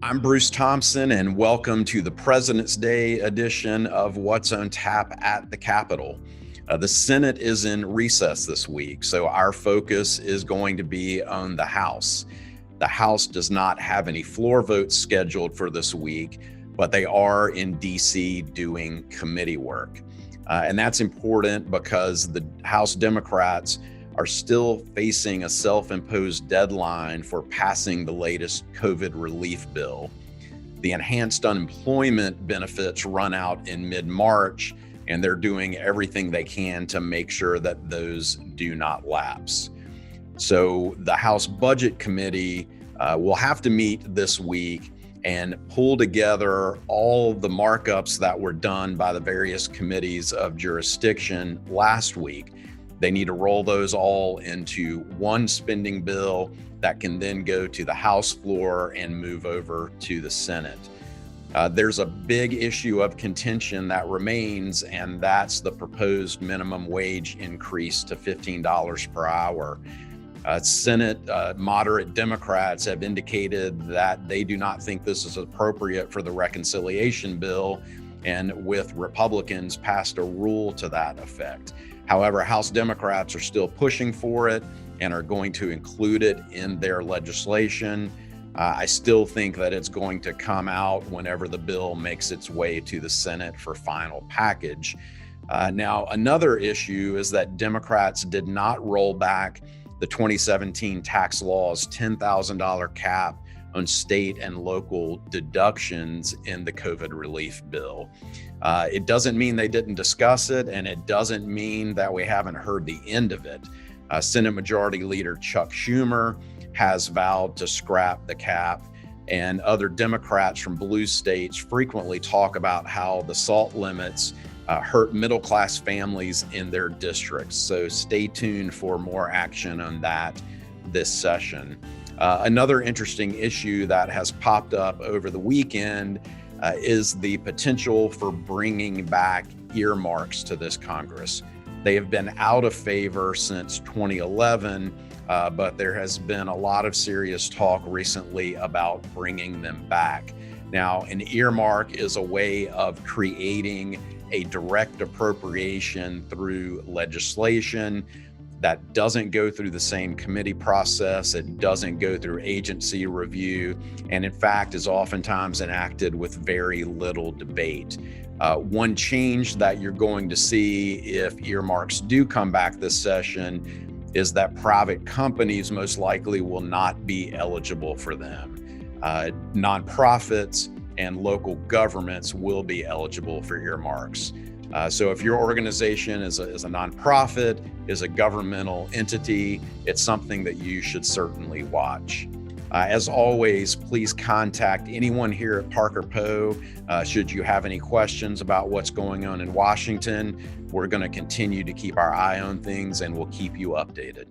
I'm Bruce Thompson, and welcome to the President's Day edition of What's on Tap at the Capitol. The Senate is in recess this week, so our focus is going to be on the House. The House does not have any floor votes scheduled for this week, but they are in D.C. doing committee work. And that's important because the House Democrats are still facing a self-imposed deadline for passing the latest COVID relief bill. The enhanced unemployment benefits run out in mid-March, and they're doing everything they can to make sure that those do not lapse. So the House Budget Committee will have to meet this week and pull together all the markups that were done by the various committees of jurisdiction last week. They need to roll those all into one spending bill that can then go to the House floor and move over to the Senate. There's a big issue of contention that remains, and that's the proposed minimum wage increase to $15 per hour. Senate moderate Democrats have indicated that they do not think this is appropriate for the reconciliation bill, and with Republicans passed a rule to that effect. However, House Democrats are still pushing for it and are going to include it in their legislation. I still think that it's going to come out whenever the bill makes its way to the Senate for final package. Now, another issue is that Democrats did not roll back the 2017 tax law's $10,000 cap on state and local deductions in the COVID relief bill. It doesn't mean they didn't discuss it, and it doesn't mean that we haven't heard the end of it. Senate Majority Leader Chuck Schumer has vowed to scrap the cap, and other Democrats from blue states frequently talk about how the SALT limits hurt middle-class families in their districts. So stay tuned for more action on that this session. Another interesting issue that has popped up over the weekend is the potential for bringing back earmarks to this Congress. They have been out of favor since 2011, but there has been a lot of serious talk recently about bringing them back. Now, an earmark is a way of creating a direct appropriation through legislation that doesn't go through the same committee process. It doesn't go through agency review, and in fact is oftentimes enacted with very little debate. One change that you're going to see if earmarks do come back this session is that private companies most likely will not be eligible for them. Nonprofits and local governments will be eligible for earmarks. So if your organization is a nonprofit, is a governmental entity, it's something that you should certainly watch. As always, please contact anyone here at Parker Poe should you have any questions about what's going on in Washington. We're going to continue to keep our eye on things, and we'll keep you updated.